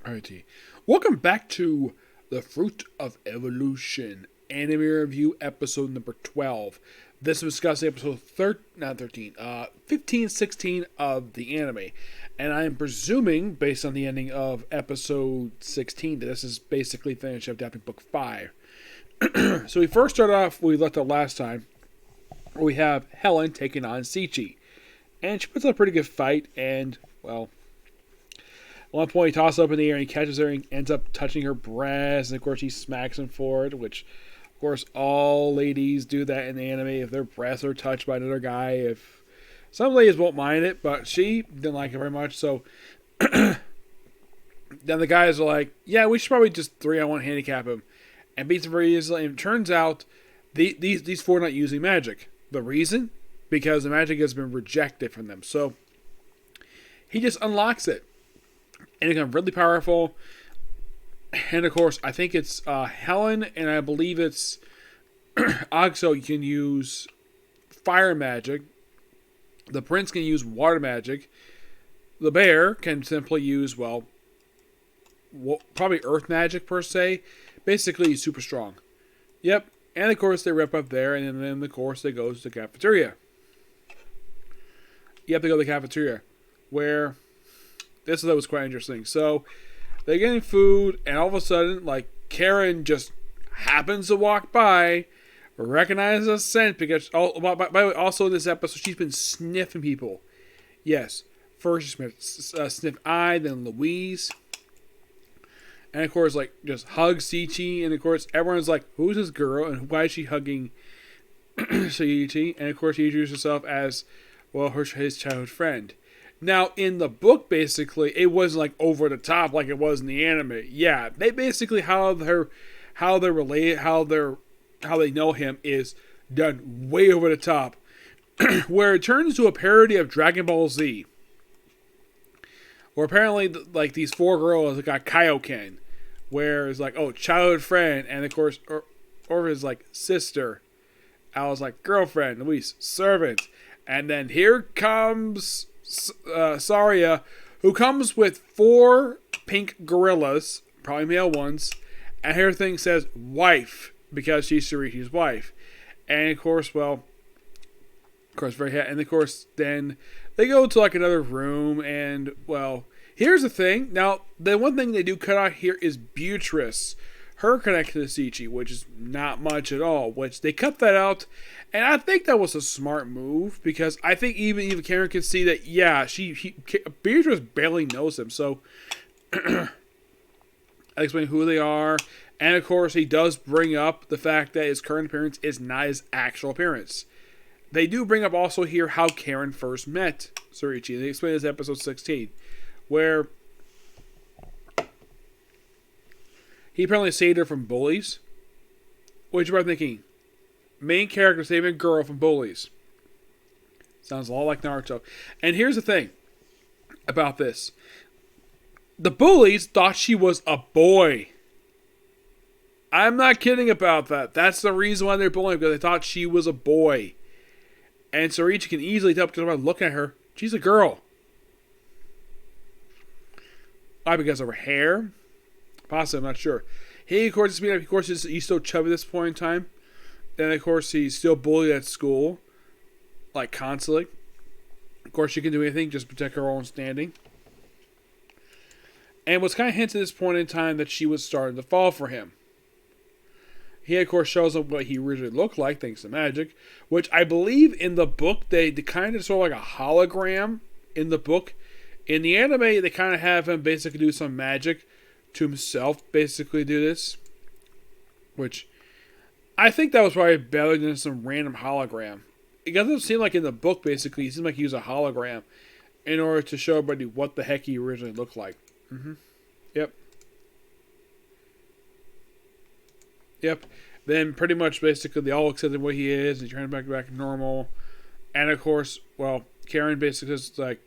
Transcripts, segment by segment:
Alrighty. Welcome back to The Fruit of Evolution, anime review episode number 12. This is discussing episode 15, 16 of the anime. And I am presuming, based on the ending of episode 16, that this is basically finished adapting book 5. So we first start off where we left off last time, where we have Helen taking on Sichi. And she puts up a pretty good fight, and, well, at one point, he tosses up in the air and he catches her and ends up touching her breast. And of course, he smacks him for it, which, of course, all ladies do that in the anime if their breasts are touched by another guy. If some ladies won't mind it, but she didn't like it very much. So then the guys are like, yeah, we should probably just 3-on-1 handicap him. And beats him very easily. And it turns out these four are not using magic. The reason? Because the magic has been rejected from them. So he just unlocks it. And it becomes really powerful. And of course, I think it's Helen, and I believe it's Agso. You can use fire magic. The prince can use water magic. The bear can simply use, well, probably earth magic per se. Basically, he's super strong. Yep. And of course, they rip up there, and then of course, they go to the cafeteria. You have to go to the cafeteria, where this was quite interesting. So they're getting food, and all of a sudden, like, Karen just happens to walk by, recognizes a scent because, by the way, also in this episode, she's been sniffing people. Yes, first she sniffed I, then Louise, and of course, like, just hugs Sichi, and of course, everyone's like, "Who's this girl, and why is she hugging Sichi?" And of course, she introduces herself as, well, his childhood friend. Now, in the book, basically, it wasn't like over the top like it was in the anime. Yeah, they basically how they're related, how they know him is done way over the top, where it turns to a parody of Dragon Ball Z, where apparently like these four girls got Kaioken, where it's like, oh, childhood friend, and of course, or his like sister, I was like girlfriend, Luis, servant, and then here comes Saria, who comes with 4 pink gorillas, probably male ones, and her thing says wife because she's Shuriki's wife. And of course, well, and of course, then they go to like another room, and well, here's the thing. Now, the one thing they do cut out here is Beatrice, her connection to Sichi, which is not much at all, which they cut that out. And I think that was a smart move, because I think even Karen can see that, yeah, Beatrice barely knows him. So, I explain who they are. And of course, he does bring up the fact that his current appearance is not his actual appearance. They do bring up also here how Karen first met Sorichi. They explain this in episode 16, where he apparently saved her from bullies. What you were thinking? Main character saving a girl from bullies. Sounds a lot like Naruto. And here's the thing about this. The bullies thought she was a boy. I'm not kidding about that. That's the reason why they're bullying, because they thought she was a boy. And Sorichi can easily tell because by looking at her, she's a girl. Why? Because of her hair? Possibly, I'm not sure. He, of course, he's still chubby at this point in time. Then, of course, he's still bullied at school, like constantly. Of course, she can do anything just to protect her own standing. And was kind of hinted at this point in time that she was starting to fall for him. He, of course, shows up what he originally looked like, thanks to magic, which I believe in the book, they kind of sort of like a hologram in the book. In the anime, they kind of have him basically do some magic to himself, basically do this. Which I think that was probably better than some random hologram. It doesn't seem like in the book, basically, it seems like he used a hologram in order to show everybody what the heck he originally looked like. Yep. Then pretty much, basically, they all accepted what he is, and he turned back to normal. And of course, well, Karen basically just like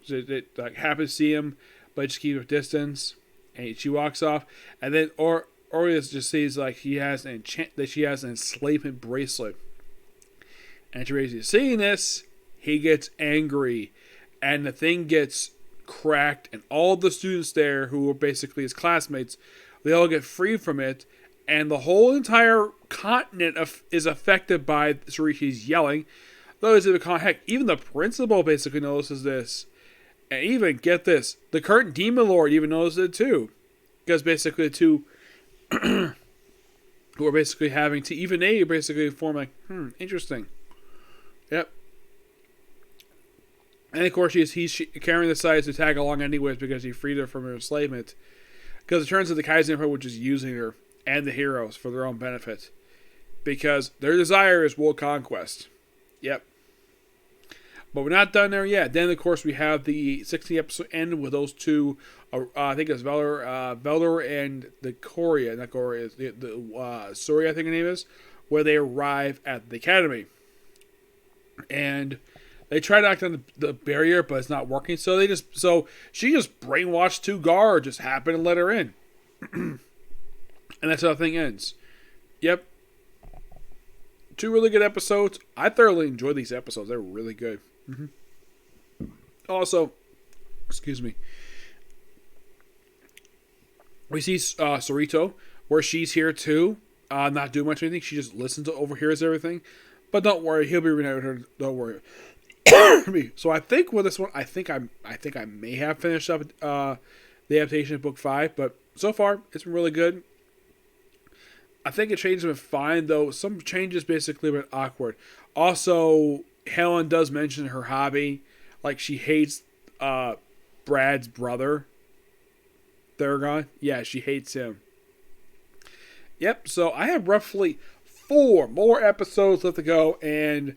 happy to see him, but just keep a distance. And she walks off, and then Orius just sees like she has an enslavement bracelet. And Teresa seeing this, he gets angry, and the thing gets cracked, and all the students there who were basically his classmates, they all get free from it, and the whole entire continent is affected by Sorishi's yelling. Those of the heck, even the principal basically notices this. And even, get this, the current Demon Lord even notices it too. Because basically the two who are basically having to, even they basically form like, interesting. Yep. And of course, Karen decides to tag along anyways because he freed her from her enslavement. Because it turns out the Kaizen Emperor was just using her and the heroes for their own benefit. Because their desire is world conquest. Yep. But we're not done there yet. Then, of course, we have the 60th episode end with those two. I think it's Velder and the Korea. Not Korea. Suri, I think her name is. Where they arrive at the academy. And they try to knock down the barrier, but it's not working. So she just brainwashed two guards. Just happened to let her in. And that's how the thing ends. Yep. 2 really good episodes. I thoroughly enjoyed these episodes. They were really good. Also, excuse me, we see Sarito, where she's here too, not doing much of anything. She just listens to, overhears everything. But don't worry, he'll be reunited. Don't worry. So I think with this one, I think I may have finished up the adaptation of book 5, but so far it's been really good. I think it changes been fine, though. Some changes basically have been awkward. Also, Helen does mention her hobby. Like, she hates Brad's brother, Theragon. Yeah, she hates him. Yep, so I have roughly 4 more episodes left to go, and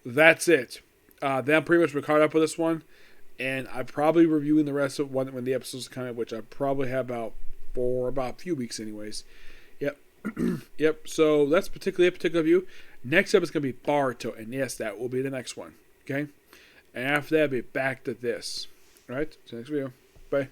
that's it. Then I'm pretty much caught up with this one, and I'm probably reviewing the rest of when the episodes come out, which I probably have about a few weeks anyways. Yep. Yep, so that's particularly a particular view. Next up is going to be Boruto, and yes, that will be the next one. Okay? And after that, I'll be back to this. Alright, so next video. Bye.